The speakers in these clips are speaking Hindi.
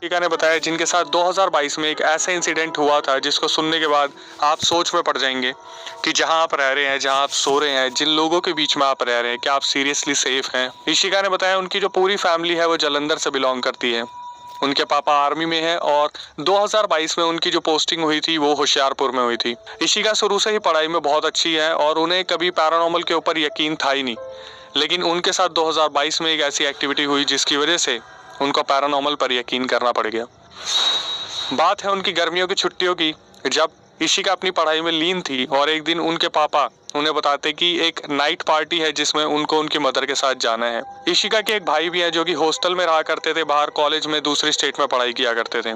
ईशिका ने बताया जिनके साथ 2022 में एक ऐसा इंसिडेंट हुआ था जिसको सुनने के बाद आप सोच में पड़ जाएंगे कि जहां आप रह रहे हैं, जहां आप सो रहे हैं, जिन लोगों के बीच में आप रह रहे हैं, क्या आप सीरियसली सेफ हैं। ईशिका ने बताया उनकी जो पूरी फैमिली है वो जालंधर से बिलोंग करती है। उनके पापा आर्मी में है और 2022 में उनकी जो पोस्टिंग हुई थी वो होशियारपुर में हुई थी। ईशिका शुरू से ही पढ़ाई में बहुत अच्छी है और उन्हें कभी पैरानॉर्मल के ऊपर यकीन था ही नहीं, लेकिन उनके साथ 2022 में एक ऐसी एक्टिविटी हुई जिसकी वजह से उनको पैरानॉर्मल पर यकीन करना पड़ गया। बात है उनकी गर्मियों की छुट्टियों की, जब ईशिका अपनी पढ़ाई में लीन थी और एक दिन उनके पापा उन्हें बताते कि एक नाइट पार्टी है जिसमें उनको उनकी मदर के साथ जाना है। ईशिका के एक भाई भी हैं जो कि हॉस्टल में रहा करते थे, बाहर कॉलेज में दूसरी स्टेट में पढ़ाई किया करते थे।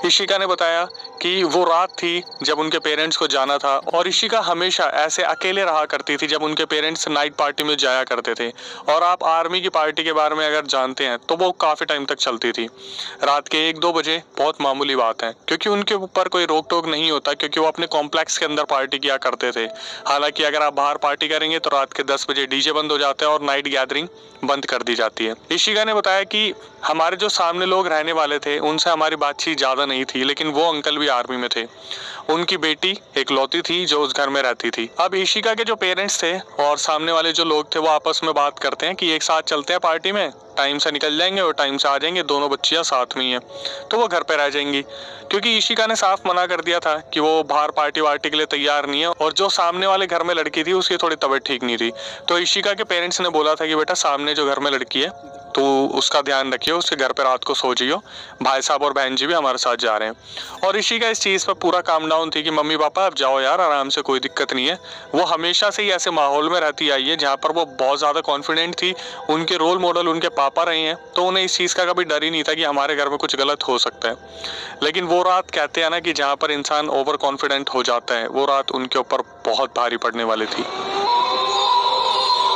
ईशिका ने बताया कि वो रात थी जब उनके पेरेंट्स को जाना था और ईशिका हमेशा ऐसे अकेले रहा करती थी जब उनके पेरेंट्स नाइट पार्टी में जाया करते थे। और आप आर्मी की पार्टी के बारे में अगर जानते हैं तो वो काफ़ी टाइम तक चलती थी, रात के 1-2 बजे बहुत मामूली बात है, क्योंकि उनके ऊपर कोई रोक टोक नहीं होता, क्योंकि वो अपने कॉम्प्लेक्स के अंदर पार्टी किया करते थे। हालांकि अगर आप बाहर पार्टी करेंगे तो रात के 10 बजे डीजे बंद हो जाते हैं और नाइट गैदरिंग बंद कर दी जाती है। ईशिका ने बताया कि हमारे जो सामने लोग रहने वाले थे उनसे हमारी बातचीत ज़्यादा नहीं थी, लेकिन वो अंकल भी आर्मी में थे। उनकी बेटी एक लौती थी जो उस घर में रहती थी। अब ईशिका के जो पेरेंट्स थे और सामने वाले जो लोग थे वो आपस में बात करते हैं कि एक साथ चलते हैं पार्टी में, टाइम से निकल जाएंगे और टाइम से आ जाएंगे, दोनों बच्चियां साथ में ही हैं तो वो घर पे रह जाएंगी। क्योंकि ईशिका ने साफ मना कर दिया था कि वो बाहर पार्टी वार्टी के लिए तैयार नहीं है, और जो सामने वाले घर में लड़की थी उसकी थोड़ी तबीयत ठीक नहीं थी, तो ईशिका के पेरेंट्स ने बोला था कि बेटा सामने जो घर में लड़की है तो उसका ध्यान रखियो, उसके घर पे रात को सो जियो, भाई साहब और बहन जी भी हमारे साथ जा रहे हैं। और ईशिका इस चीज़ पर पूरा काम डाउन थी कि मम्मी पापा आप जाओ यार आराम से, कोई दिक्कत नहीं है। वो हमेशा से ही ऐसे माहौल में रहती आई है जहाँ पर वो बहुत ज़्यादा कॉन्फिडेंट थी। उनके रोल मॉडल उनके पापा रहे हैं, तो उन्हें इस चीज़ का कभी डर ही नहीं था कि हमारे घर में कुछ गलत हो सकता है। लेकिन वो रात कहते हैं ना कि जहाँ पर इंसान ओवर कॉन्फिडेंट हो जाता है, वो रात उनके ऊपर बहुत भारी पड़ने वाली थी।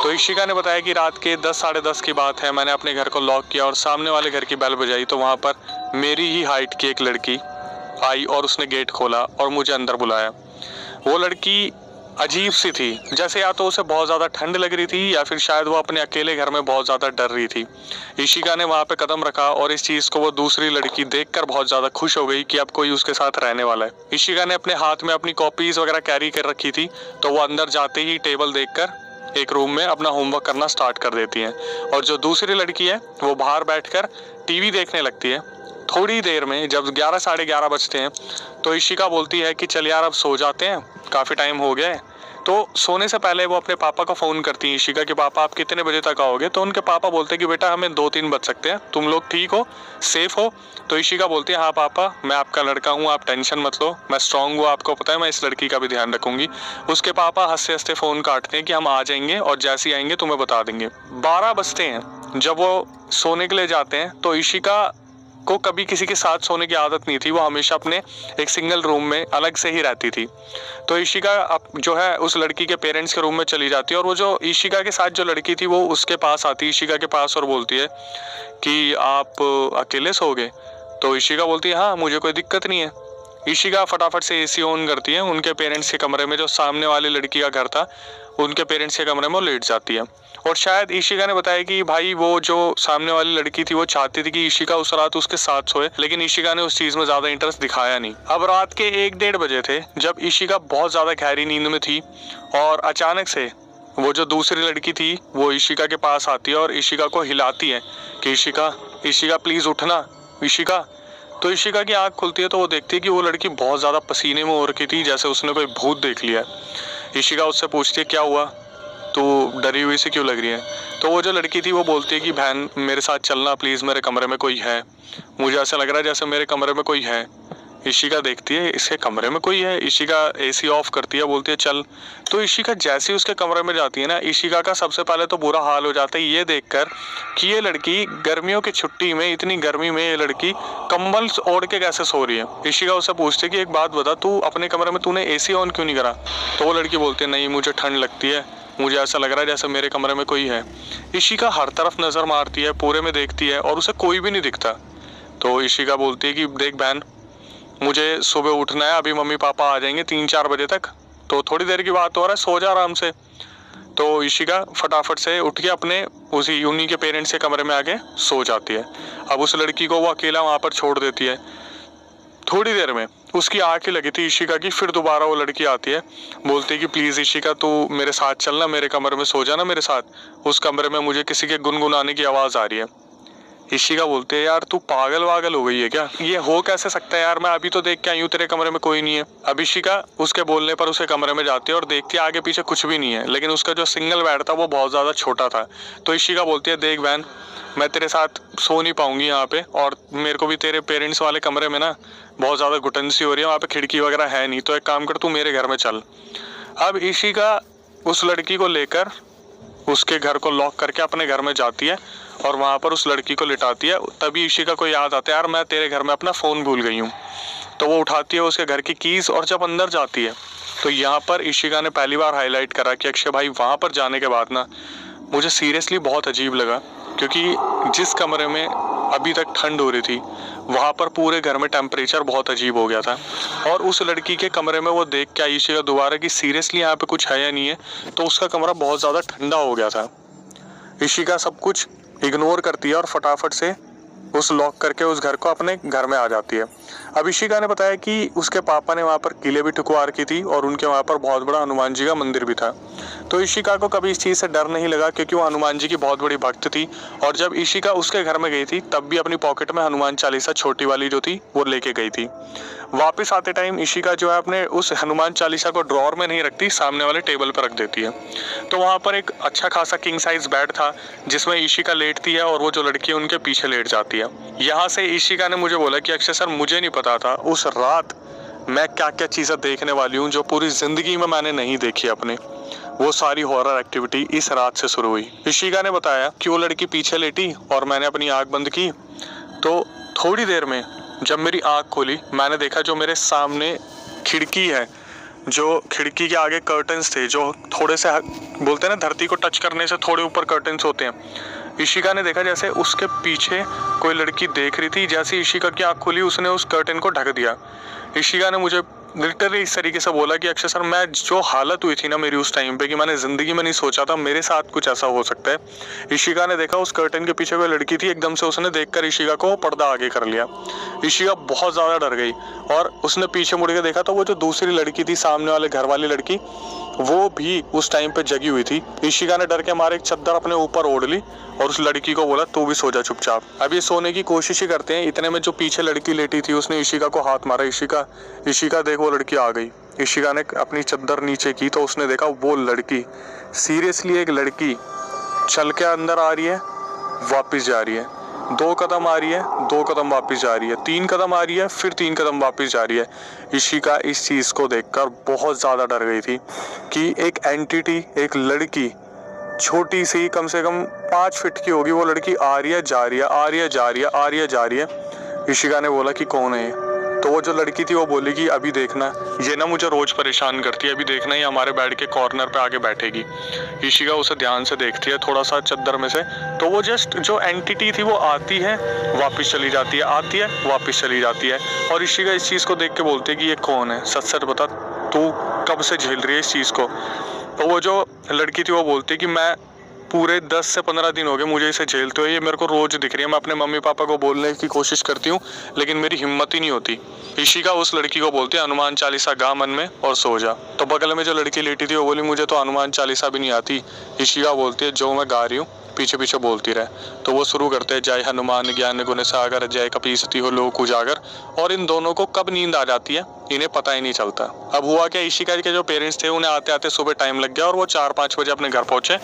तो ईशिका ने बताया कि रात के 10 साढ़े 10 की बात है, मैंने अपने घर को लॉक किया और सामने वाले घर की बेल बजाई तो वहाँ पर मेरी ही हाइट की एक लड़की आई और उसने गेट खोला और मुझे अंदर बुलाया। वो लड़की अजीब सी थी, जैसे या तो उसे बहुत ज़्यादा ठंड लग रही थी या फिर शायद वो अपने अकेले घर में बहुत ज़्यादा डर रही थी। ईशिका ने वहाँ पे कदम रखा और इस चीज़ को वो दूसरी लड़की देखकर बहुत ज़्यादा खुश हो गई कि अब कोई उसके साथ रहने वाला है। ईशिका ने अपने हाथ में अपनी कॉपीज़ वगैरह कैरी कर रखी थी, तो वो अंदर जाते ही टेबल देखकर एक रूम में अपना होमवर्क करना स्टार्ट कर देती हैं, और जो दूसरी लड़की है वो बाहर बैठकर टीवी देखने लगती है। थोड़ी देर में जब 11 साढ़े 11 बजते हैं तो ईशिका बोलती है कि चल यार अब सो जाते हैं, काफ़ी टाइम हो गया है। तो सोने से पहले वो अपने पापा को फ़ोन करती हैं ईशिका कि पापा आप कितने बजे तक आओगे, तो उनके पापा बोलते हैं कि बेटा हमें 2-3 बज सकते हैं, तुम लोग ठीक हो, सेफ हो। तो ईशिका बोलती है हाँ पापा मैं आपका लड़का हूँ, आप टेंशन मत लो, मैं स्ट्रांग हूँ, आपको पता है मैं इस लड़की का भी ध्यान रखूंगी। उसके पापा हंसते हंसते फ़ोन काटते हैं कि हम आ जाएंगे और जैसे ही आएंगे तुम्हें बता देंगे। 12 बजते हैं जब वो सोने के लिए जाते हैं, तो ईशिका को कभी किसी के साथ सोने की आदत नहीं थी, वो हमेशा अपने एक सिंगल रूम में अलग से ही रहती थी। तो ईशिका अब जो है उस लड़की के पेरेंट्स के रूम में चली जाती है और वो जो ईशिका के साथ जो लड़की थी वो उसके पास आती है, ईशिका के पास, और बोलती है कि आप अकेले सोओगे। तो ईशिका बोलती है हाँ मुझे कोई दिक्कत नहीं है। ईशिका फटाफट से एसी ऑन करती है, उनके पेरेंट्स के कमरे में, जो सामने वाली लड़की का घर था उनके पेरेंट्स के कमरे में वो लेट जाती है। और शायद ईशिका ने बताया कि भाई वो जो सामने वाली लड़की थी वो चाहती थी कि ईशिका उस रात उसके साथ सोए, लेकिन ईशिका ने उस चीज में ज्यादा इंटरेस्ट दिखाया नहीं। अब रात के 1-1:30 बजे थे जब ईशिका बहुत ज्यादा गहरी नींद में थी और अचानक से वो जो दूसरी लड़की थी वो ईशिका के पास आती है और ईशिका को हिलाती है कि ईशिका ईशिका प्लीज उठना ईशिका। तो ईशिका की आंख खुलती है तो वो देखती है कि वो लड़की बहुत ज्यादा पसीने में हो रखी थी, जैसे उसने कोई भूत देख लिया। ईशिका उससे पूछती है क्या हुआ, तो डरी हुई से क्यों लग रही है। तो वो जो लड़की थी वो बोलती है कि बहन मेरे साथ चलना प्लीज़, मेरे कमरे में कोई है, मुझे ऐसा लग रहा है जैसे मेरे कमरे में कोई है। ईशिका देखती है इसके कमरे में कोई है, ईशिका एसी ऑफ करती है, बोलती है चल। तो ईशिका जैसे ही उसके कमरे में जाती है ना, ईशिका का सबसे पहले तो बुरा हाल हो जाता है ये देखकर कि ये लड़की गर्मियों की छुट्टी में, इतनी गर्मी में ये लड़की कंबल ओढ़ के कैसे सो रही है। ईशिका उससे पूछती है कि एक बात बता, तू अपने कमरे में तूने एसी ऑन क्यों नहीं करा। तो वो लड़की बोलती है नहीं मुझे ठंड लगती है, मुझे ऐसा लग रहा है जैसे मेरे कमरे में कोई है। ईशिका हर तरफ नज़र मारती है, पूरे में देखती है और उसे कोई भी नहीं दिखता। तो ईशिका बोलती है कि देख बहन मुझे सुबह उठना है, अभी मम्मी पापा आ जाएंगे 3-4 बजे तक, तो थोड़ी देर की बात हो रहा है, सो जा आराम से। तो इशिका फटाफट से उठ के अपने उन्हीं के पेरेंट्स के कमरे में आके सो जाती है। अब उस लड़की को वो अकेला वहाँ पर छोड़ देती है। थोड़ी देर में उसकी आंखें लगी थी इशिका की, फिर दोबारा वो लड़की आती है, बोलती है कि प्लीज़ इशिका तू मेरे साथ चलना, मेरे कमरे में सो जाना मेरे साथ। उस कमरे में मुझे किसी के गुनगुनाने की आवाज़ आ रही है। इशिका बोलते है यार तू पागल वागल हो गई है क्या, ये हो कैसे सकता है यार, मैं अभी तो देख के आई हूँ तेरे कमरे में कोई नहीं है। अब इशिका उसके बोलने पर उसके कमरे में जाती है और देखती है आगे पीछे कुछ भी नहीं है, लेकिन उसका जो सिंगल बेड था वो बहुत ज़्यादा छोटा था। तो इशिका बोलती है देख बहन, मैं तेरे साथ सो नहीं पाऊंगी यहाँ पे, और मेरे को भी तेरे पेरेंट्स वाले कमरे में ना बहुत ज़्यादा घुटन सी हो रही है, वहाँ पे खिड़की वगैरह है नहीं, तो एक काम कर तू मेरे घर में चल। अब इशिका उस लड़की को लेकर उसके घर को लॉक करके अपने घर में जाती है और वहाँ पर उस लड़की को लिटाती है। तभी इशिका को याद आता है यार मैं तेरे घर में अपना फ़ोन भूल गई हूँ। तो वो उठाती है उसके घर की कीज़ और जब अंदर जाती है तो यहाँ पर इशिका ने पहली बार हाईलाइट करा कि अक्षय भाई वहाँ पर जाने के बाद ना मुझे सीरियसली बहुत अजीब लगा, क्योंकि जिस कमरे में अभी तक ठंड हो रही थी वहाँ पर पूरे घर में टेम्परेचर बहुत अजीब हो गया था। और उस लड़की के कमरे में वो देख के आई इशिका दोबारा कि सीरियसली यहाँ पे कुछ है या नहीं है, तो उसका कमरा बहुत ज़्यादा ठंडा हो गया था। इशिका सब कुछ इग्नोर करती है और फटाफट से उस लॉक करके उस घर को अपने घर में आ जाती है। अब इशिका ने बताया कि उसके पापा ने वहाँ पर किले भी ठुकवा रखी थी और उनके वहाँ पर बहुत बड़ा हनुमान जी का मंदिर भी था। तो इशिका को कभी इस चीज़ से डर नहीं लगा, क्योंकि वो हनुमान जी की बहुत बड़ी भक्त थी। और जब इशिका उसके घर में गई थी तब भी अपनी पॉकेट में हनुमान चालीसा छोटी वाली जो थी वो लेके गई थी। वापस आते टाइम इशिका जो है अपने उस हनुमान चालीसा को ड्रॉर में नहीं रखती, सामने वाले टेबल पर रख देती है। तो वहाँ पर एक अच्छा खासा किंग साइज बेड था जिसमें इशिका लेटती है और वो जो लड़की है उनके पीछे लेट जाती है। यहाँ से इशिका ने मुझे बोला कि अक्षय सर मुझे नहीं पता था उस रात मैं क्या क्या चीज़ें देखने वाली हूँ जो पूरी ज़िंदगी में मैंने नहीं देखी अपने। वो सारी हॉरर एक्टिविटी इस रात से शुरू हुई। इशिका ने बताया कि वो लड़की पीछे लेटी और मैंने अपनी आँख बंद की, तो थोड़ी देर में जब मेरी आँख खोली मैंने देखा जो मेरे सामने खिड़की है, जो खिड़की के आगे कर्टन्स थे जो थोड़े से बोलते हैं ना धरती को टच करने से थोड़े ऊपर कर्टन्स होते हैं। इशिका ने देखा जैसे उसके पीछे कोई लड़की देख रही थी। जैसे इशिका की आँख खुली उसने उस कर्टन को ढक दिया। इशिका ने मुझे लिटरली इस तरीके से बोला कि अक्षय सर मैं जो हालत हुई थी ना मेरी उस टाइम पे कि मैंने ज़िंदगी में नहीं सोचा था मेरे साथ कुछ ऐसा हो सकता है। इशिका ने देखा उस कर्टन के पीछे कोई लड़की थी, एकदम से उसने देखकर इशिका को पर्दा आगे कर लिया। इशिका बहुत ज़्यादा डर गई और उसने पीछे मुड़ के देखा तो वो जो दूसरी लड़की थी सामने वाले घर वाली लड़की वो भी उस टाइम पे जगी हुई थी। इशिका ने डर के मारे एक चद्दर अपने ऊपर ओढ़ ली और उस लड़की को बोला तू भी सो जा चुपचाप। अब ये सोने की कोशिश ही करते हैं, इतने में जो पीछे लड़की लेटी थी उसने इशिका को हाथ मारा, इशिका देख वो लड़की आ गई। इशिका ने अपनी चद्दर नीचे की तो उसने देखा वो लड़की सीरियसली एक लड़की चल के अंदर आ रही है, वापस जा रही है, 2 कदम आ रही है, 2 कदम वापस जा रही है, 3 कदम आ रही है, फिर 3 कदम वापस जा रही है। इशिका इस चीज़ को देखकर बहुत ज़्यादा डर गई थी कि एक एंटिटी, एक लड़की छोटी सी कम से कम 5 फीट की होगी, वो लड़की आ रही है जा रही है, आ रही है जा रही है, आ रही है जा रही है। इशिका ने बोला कि कौन है ये? तो वो जो लड़की थी वो बोली कि अभी देखना ये ना मुझे रोज परेशान करती है, अभी देखना ये हमारे बेड के कॉर्नर पे आके बैठेगी। इशिका उसे ध्यान से देखती है थोड़ा सा चद्दर में से, तो वो जस्ट जो एंटिटी थी वो आती है वापस चली जाती है, आती है वापस चली जाती है। और इशिका इस चीज़ को देख के बोलती है कि ये कौन है, सच सच बता तू कब से झेल रही है इस चीज़ को। तो वो जो लड़की थी वो बोलती है कि मैं पूरे 10 से 15 दिन हो गए मुझे इसे झेलते हुए, ये मेरे को रोज दिख रही है, मैं अपने मम्मी पापा को बोलने की कोशिश करती हूँ लेकिन मेरी हिम्मत ही नहीं होती। इशिका उस लड़की को बोलती है हनुमान चालीसा गा मन में और सो जा। तो बगल में जो लड़की लेटी थी वो बोली मुझे तो हनुमान चालीसा भी नहीं आती। इशिका बोलती है जो मैं गा रही हूँ पीछे पीछे बोलती रहे। तो वो शुरू करते हैं जय हनुमान ज्ञान गुण सागर जय कपीसती हो लोक उजागर। और इन दोनों को कब नींद आ जाती है इन्हें पता ही नहीं चलता। अब हुआ क्या, इशिका के जो पेरेंट्स थे उन्हें आते आते सुबह टाइम लग गया और वो 4-5 बजे अपने घर पहुंचे।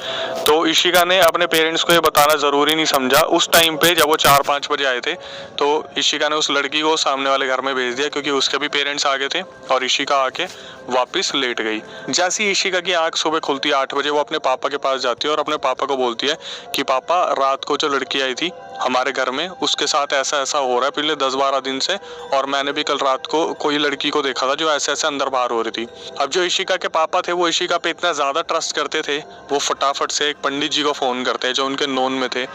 तो इशिका ने अपने पेरेंट्स को ये बताना ज़रूरी नहीं समझा उस टाइम पे जब वो 4-5 बजे आए थे। तो इशिका ने उस लड़की को सामने वाले घर में भेज दिया क्योंकि उसके भी पेरेंट्स आ गए थे और इशिका आके वापस लेट गई। जैसी इशिका की आंख सुबह खुलती है 8 बजे वो अपने पापा के पास जाती है और अपने पापा को बोलती है कि पापा रात को जो लड़की आई थी हमारे घर में उसके साथ ऐसा ऐसा हो रहा है पिछले 10-12 दिन से, और मैंने भी कल रात को कोई लड़की को देखा था जो ऐसे ऐसे अंदर बाहर हो रही थी। अब जो इशिका के पापा थे वो इशिका पे इतना ज़्यादा ट्रस्ट करते थे वो फटाफट से एक पंडित जी को फ़ोन करते हैं जो उनके नोन में थे।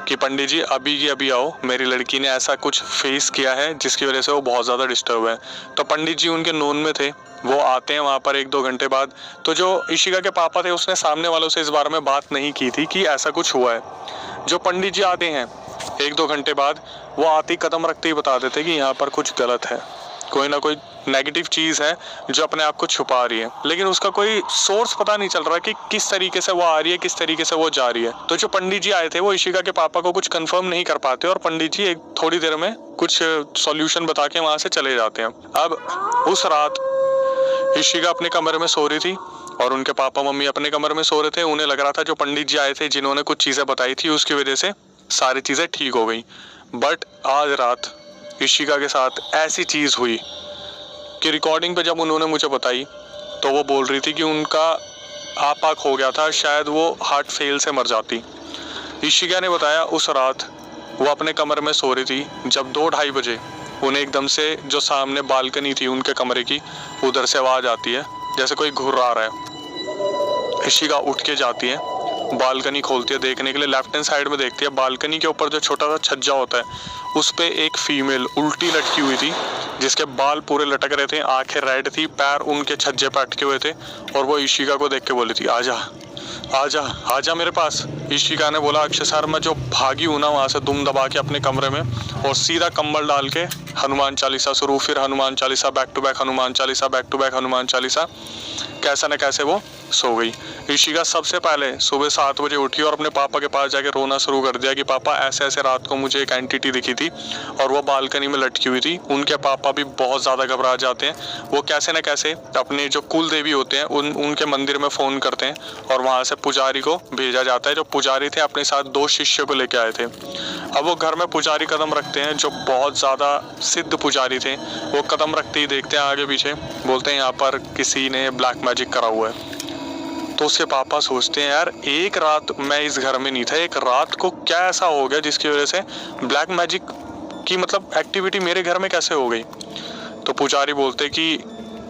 कि पंडित जी अभी की अभी आओ, मेरी लड़की ने ऐसा कुछ फेस किया है जिसकी वजह से वो बहुत ज़्यादा डिस्टर्ब है। तो पंडित जी उनके नोन में थे, वो आते हैं वहाँ पर 1-2 घंटे बाद। तो जो इशिका के पापा थे उसने सामने वालों से इस बारे में बात नहीं की थी कि ऐसा कुछ हुआ है। जो पंडित जी आते हैं 1-2 घंटे बाद, वो आते ही कदम रखते ही बता देते कि यहाँ पर कुछ गलत है, कोई ना कोई नेगेटिव चीज़ है जो अपने आप को छुपा रही है, लेकिन उसका कोई सोर्स पता नहीं चल रहा कि किस तरीके से वो आ रही है, किस तरीके से वो जा रही है। तो जो पंडित जी आए थे वो इशिका के पापा को कुछ कंफर्म नहीं कर पाते और पंडित जी एक थोड़ी देर में कुछ सॉल्यूशन बता के वहाँ से चले जाते हैं। अब उस रात इशिका अपने कमरे में सो रही थी और उनके पापा मम्मी अपने कमरे में सो रहे थे। उन्हें लग रहा था जो पंडित जी आए थे जिन्होंने कुछ चीज़ें बताई थी उसकी वजह से सारी चीज़ें ठीक हो गई। बट आज रात इशिका के साथ ऐसी चीज़ हुई कि रिकॉर्डिंग पे जब उन्होंने मुझे बताई तो वो बोल रही थी कि उनका आपा खो गया था, शायद वो हार्ट फेल से मर जाती। इशिका ने बताया उस रात वो अपने कमरे में सो रही थी जब 2-2:30 बजे उन्हें एकदम से जो सामने बालकनी थी उनके कमरे की, उधर से आवाज़ आती है जैसे कोई घुर्रा रहा है। इशिका उठ के जाती है, बालकनी खोलती है देखने के लिए। लेफ्ट हैंड साइड में देखती है, बालकनी के ऊपर जो छोटा सा छज्जा होता है उस पे एक फीमेल उल्टी लटकी हुई थी जिसके बाल पूरे लटक रहे थे, आंखें रेड थी, पैर उनके छज्जे पे अटके हुए थे और वो इशिका को देख के बोली थी आजा आजा आजा मेरे पास। इशिका ने बोला अक्षय सर मैं जो भागी हूँ ना वहाँ से दुम दबा के अपने कमरे में और सीधा कंबल डाल के हनुमान चालीसा शुरू, फिर Hanuman Chalisa back to back, Hanuman Chalisa back to back, Hanuman Chalisa. कैसा न कैसे वो सो गई। इशिका सबसे पहले सुबह 7 बजे उठी और अपने पापा के पास जाके रोना शुरू कर दिया कि पापा ऐसे ऐसे रात को मुझे एक एंटिटी दिखी थी और वो बालकनी में लटकी हुई थी। उनके पापा भी बहुत ज़्यादा घबरा जाते हैं। वो कैसे न कैसे अपने जो कुल देवी होते हैं उनके मंदिर में फ़ोन करते हैं और वहाँ से पुजारी को भेजा जाता है। जो पुजारी थे अपने साथ 2 शिष्य को लेके आए थे। अब वो घर में पुजारी कदम रखते हैं जो बहुत ज़्यादा सिद्ध पुजारी थे। वो कदम रखते ही देखते हैं आगे पीछे, बोलते हैं यहाँ पर किसी ने ब्लैक मैजिक करा हुआ है। तो उसके पापा सोचते हैं यार एक रात मैं इस घर में नहीं था, एक रात को क्या ऐसा हो गया जिसकी वजह से ब्लैक मैजिक की मतलब एक्टिविटी मेरे घर में कैसे हो गई। तो पुजारी बोलते कि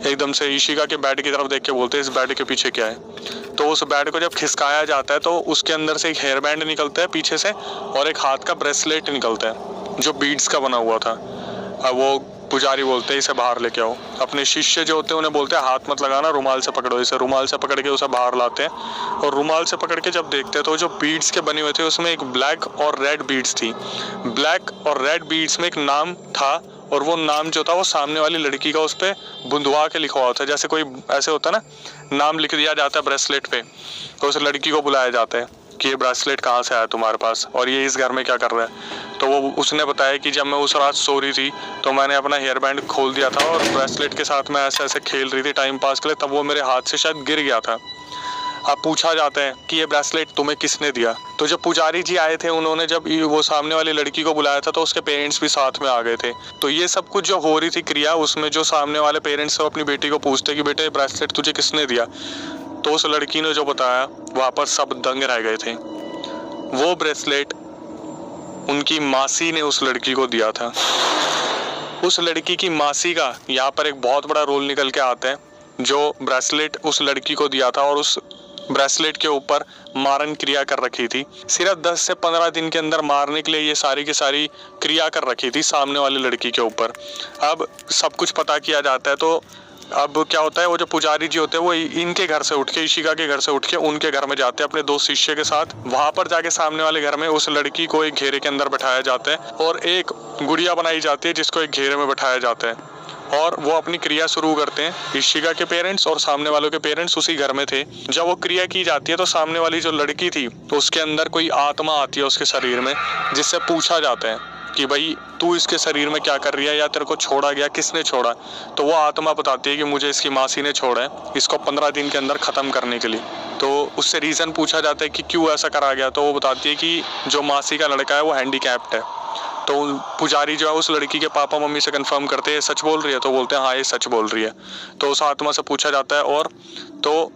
एकदम से इशिका के बेड की तरफ देख के बोलते इस बेड के पीछे क्या है। तो उस बेड को जब खिसकाया जाता है तो उसके अंदर से एक हेयर बैंड निकलता है पीछे से और एक हाथ का ब्रेसलेट निकलता है जो बीड्स का बना हुआ था। अब वो पुजारी बोलते हैं इसे बाहर लेके आओ। अपने शिष्य जो होते हैं उन्हें बोलते हैं हाथ मत लगाना, रुमाल से पकड़ो इसे। रुमाल से पकड़ के उसे बाहर लाते हैं और रुमाल से पकड़ के जब देखते हैं तो जो बीड्स के बने हुए थे उसमें एक ब्लैक और रेड बीड्स थी। ब्लैक और रेड बीड्स में एक नाम था और वो नाम जो था वो सामने वाली लड़की का उस पर बुंदवा के लिखा हुआ था। जैसे कोई ऐसे होता है ना, नाम लिख दिया जाता है ब्रेसलेट पे, तो उस लड़की को बुलाया जाता है कि ये ब्रेसलेट कहाँ से आया तुम्हारे पास और ये इस घर में क्या कर रहा है। तो वो उसने बताया कि जब मैं उस रात सो रही थी तो मैंने अपना हेयर बैंड खोल दिया था और ब्रेसलेट के साथ मैं ऐसे ऐसे खेल रही थी टाइम पास के लिए, तब वो मेरे हाथ से शायद गिर गया था। अब पूछा जाता है कि ये ब्रेसलेट तुम्हें किसने दिया। तो जब पुजारी जी आए थे उन्होंने जब वो सामने वाली लड़की को बुलाया था तो उसके पेरेंट्स भी साथ में आ गए थे। तो ये सब कुछ जो हो रही थी क्रिया उसमें जो सामने वाले पेरेंट्स अपनी बेटी को पूछते कि बेटे ब्रेसलेट तुझे किसने दिया, तो उस लड़की ने जो बताया वहाँ पर सब दंग रह गए थे। वो ब्रेसलेट उनकी मासी ने उस लड़की को दिया था। उस लड़की की मासी का यहाँ पर एक बहुत बड़ा रोल निकल के आता है। जो ब्रेसलेट उस लड़की को दिया था और उस ब्रेसलेट के ऊपर मारन क्रिया कर रखी थी, सिर्फ 10 से 15 दिन के अंदर मारने के लिए ये सारी की सारी क्रिया कर रखी थी सामने वाली लड़की के ऊपर। अब सब कुछ पता किया जाता है तो अब क्या होता है, वो जो पुजारी जी होते हैं वो इनके घर से उठ के, इशिका के घर से उठ के उनके घर में जाते हैं अपने 2 शिष्य के साथ। वहां पर जाके सामने वाले घर में उस लड़की को एक घेरे के अंदर बैठाया जाता है और एक गुड़िया बनाई जाती है जिसको एक घेरे में बैठाया जाता है और वो अपनी क्रिया शुरू करते हैं। इशिका के पेरेंट्स और सामने वालों के पेरेंट्स उसी घर में थे। जब वो क्रिया की जाती है तो सामने वाली जो लड़की थी तो उसके अंदर कोई आत्मा आती है उसके शरीर में, जिससे पूछा जाता है कि भाई तू इसके शरीर में क्या कर रही है या तेरे को छोड़ा गया, किसने छोड़ा। तो वो आत्मा बताती है कि मुझे इसकी मासी ने छोड़ा है इसको 15 दिन के अंदर ख़त्म करने के लिए। तो उससे रीज़न पूछा जाता है कि क्यों ऐसा करा गया, तो वो बताती है कि जो मासी का लड़का है वो हैंडीकैप्ड है। तो पुजारी जो है उस लड़की के पापा मम्मी से कंफर्म करते हैं सच बोल रही है, तो बोलते हैं हाँ ये सच बोल रही है। तो उस आत्मा से पूछा जाता है और तो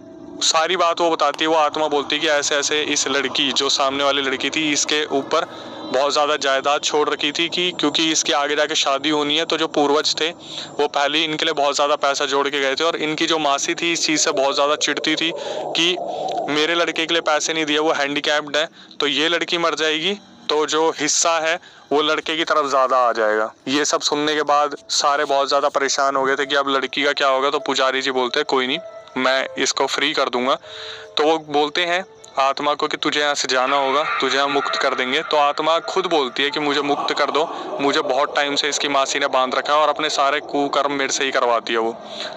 सारी बात वो बताती है। वो आत्मा बोलती है कि ऐसे ऐसे इस लड़की जो सामने वाली लड़की थी इसके ऊपर बहुत ज़्यादा जायदाद छोड़ रखी थी कि क्योंकि इसके आगे जाके शादी होनी है, तो जो पूर्वज थे वो पहले ही इनके लिए बहुत ज़्यादा पैसा जोड़ के गए थे और इनकी जो मासी थी इस चीज़ से बहुत ज़्यादा चिढ़ती थी कि मेरे लड़के के लिए पैसे नहीं दिए, वो हैंडीकैप्ड है, तो ये लड़की मर जाएगी तो जो हिस्सा है वो लड़के की तरफ ज़्यादा आ जाएगा। ये सब सुनने के बाद सारे बहुत ज़्यादा परेशान हो गए थे कि अब लड़की का क्या होगा। तो पुजारी जी बोलते हैं कोई नहीं, मैं इसको फ्री कर दूंगा। तो वो बोलते हैं आत्मा को कि तुझे यहाँ से जाना होगा, तुझे यहाँ मुक्त कर देंगे। तो आत्मा खुद बोलती है कि मुझे मुक्त कर दो, मुझे बहुत टाइम से इसकी मासी ने बांध रखा है और अपने सारे कुकर्म मेरे से ही करवाती है वो।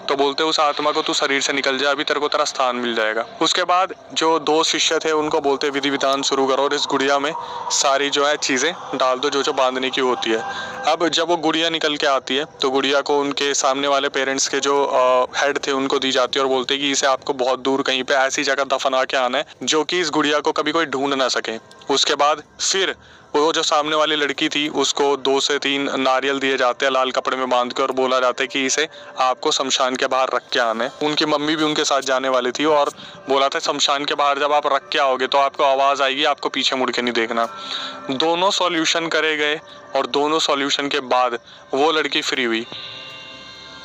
तो बोलते हैं उस आत्मा को तू शरीर से निकल जा, अभी तेरे को तेरा स्थान मिल जाएगा। उसके बाद जो 2 शिष्य थे उनको बोलते विधि विधान शुरू करो और इस गुड़िया में सारी जो है चीज़ें डाल दो जो बांधने की होती है। अब जब वो गुड़िया निकल के आती है तो गुड़िया को उनके सामने वाले पेरेंट्स के जो हेड थे उनको दी जाती है और बोलते हैं कि इसे आपको बहुत दूर कहीं पे ऐसी जगह दफना के आना है जो कि इस गुड़िया को कभी कोई ढूंढ ना सके। उसके बाद फिर वो जो सामने वाली लड़की थी उसको 2 से 3 नारियल दिए जाते हैं लाल कपड़े में बांध के और बोला जाता है कि इसे आपको शमशान के बाहर रख के आना है। उनकी मम्मी भी उनके साथ जाने वाली थी और बोला था शमशान के बाहर जब आप रख के आओगे तो आपको आवाज़ आएगी, आपको पीछे मुड़ के नहीं देखना। दोनों सॉल्यूशन करे गए और दोनों सॉल्यूशन के बाद वो लड़की फ्री हुई।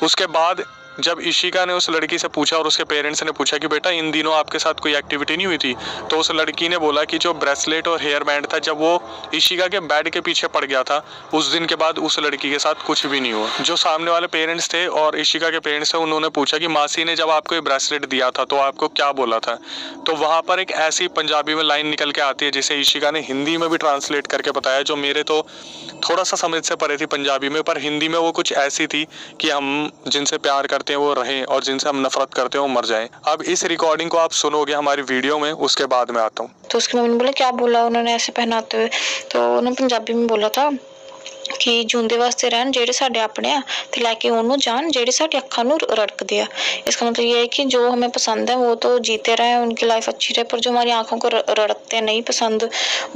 उसके बाद जब इशिका ने उस लड़की से पूछा और उसके पेरेंट्स ने पूछा कि बेटा इन दिनों आपके साथ कोई एक्टिविटी नहीं हुई थी, तो उस लड़की ने बोला कि जो ब्रेसलेट और हेयर बैंड था जब वो इशिका के बेड के पीछे पड़ गया था उस दिन के बाद उस लड़की के साथ कुछ भी नहीं हुआ। जो सामने वाले पेरेंट्स थे और इशिका के पेरेंट्स थे उन्होंने पूछा कि मासी ने जब आपको ये ब्रेसलेट दिया था तो आपको क्या बोला था। तो वहाँ पर एक ऐसी पंजाबी में लाइन निकल के आती है जिसे इशिका ने हिंदी में भी ट्रांसलेट करके बताया, जो मेरे तो थोड़ा सा समझ से परे थी पंजाबी में, पर हिंदी में वो कुछ ऐसी थी कि हम जिनसे प्यार करते हैं वो रहें और जिनसे हम नफरत करते हैं वो मर जाएं। अब इस रिकॉर्डिंग को आप सुनोगे हमारी वीडियो में, उसके बाद में आता हूँ। तो उसकी मम्मी ने बोला क्या बोला उन्होंने ऐसे पहनाते हुए, तो उन्होंने पंजाबी में बोला था कि ਜੂੰਦੇ ਵਾਸਤੇ ਰਹਿਣ ਜਿਹੜੇ ਸਾਡੇ ਆਪਣੇ ਆ ਤੇ ਲੈ ਕੇ ਉਹਨੂੰ ਜਾਣ ਜਿਹੜੇ ਸਾਡੀ ਅੱਖਾਂ ਨੂੰ रड़कते हैं। इसका मतलब ये है कि जो हमें पसंद है वो तो जीते रहे, उनकी लाइफ अच्छी रहे, पर जो हमारी आंखों को रड़कते नहीं पसंद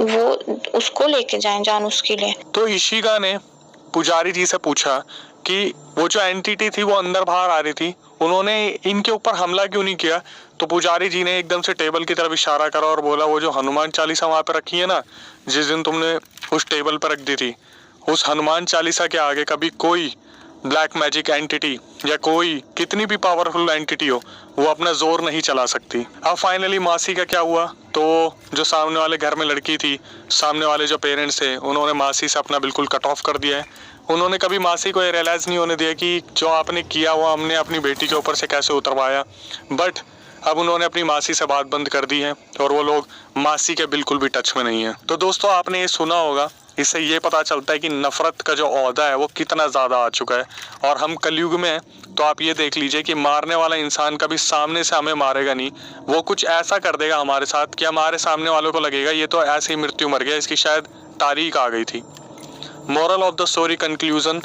वो उसको लेके जाएं, जान उसके लिए। तो इशिका ने पुजारी जी से पूछा कि वो जो एंटिटी थी वो अंदर बाहर आ रही थी, उन्होंने इनके ऊपर हमला क्यों नहीं किया। तो पुजारी जी ने एकदम से टेबल की तरफ इशारा करा और बोला वो जो हनुमान चालीसा वहाँ पे रखी है ना, जिस दिन तुमने उस टेबल पर रख दी थी, उस हनुमान चालीसा के आगे कभी कोई ब्लैक मैजिक एंटिटी या कोई कितनी भी पावरफुल एंटिटी हो वो अपना जोर नहीं चला सकती। अब फाइनली मासी का क्या हुआ, तो जो सामने वाले घर में लड़की थी, सामने वाले जो पेरेंट्स थे उन्होंने मासी से अपना बिल्कुल कट ऑफ कर दिया है। उन्होंने कभी मासी को ये रियलाइज़ नहीं होने दिया कि जो आपने किया वो हमने अपनी बेटी के ऊपर से कैसे उतरवाया। बट अब उन्होंने अपनी मासी से बात बंद कर दी है और वो लोग मासी के बिल्कुल भी टच में नहीं है। तो दोस्तों आपने ये सुना होगा, इससे ये पता चलता है कि नफरत का जो औहदा है वो कितना ज़्यादा आ चुका है और हम कलयुग में हैं। तो आप ये देख लीजिए कि मारने वाला इंसान कभी सामने से हमें मारेगा नहीं, वो कुछ ऐसा कर देगा हमारे साथ कि हमारे सामने वालों को लगेगा ये तो ऐसे ही मृत्यु मर गया, इसकी शायद तारीख आ गई थी। Moral of the story conclusion,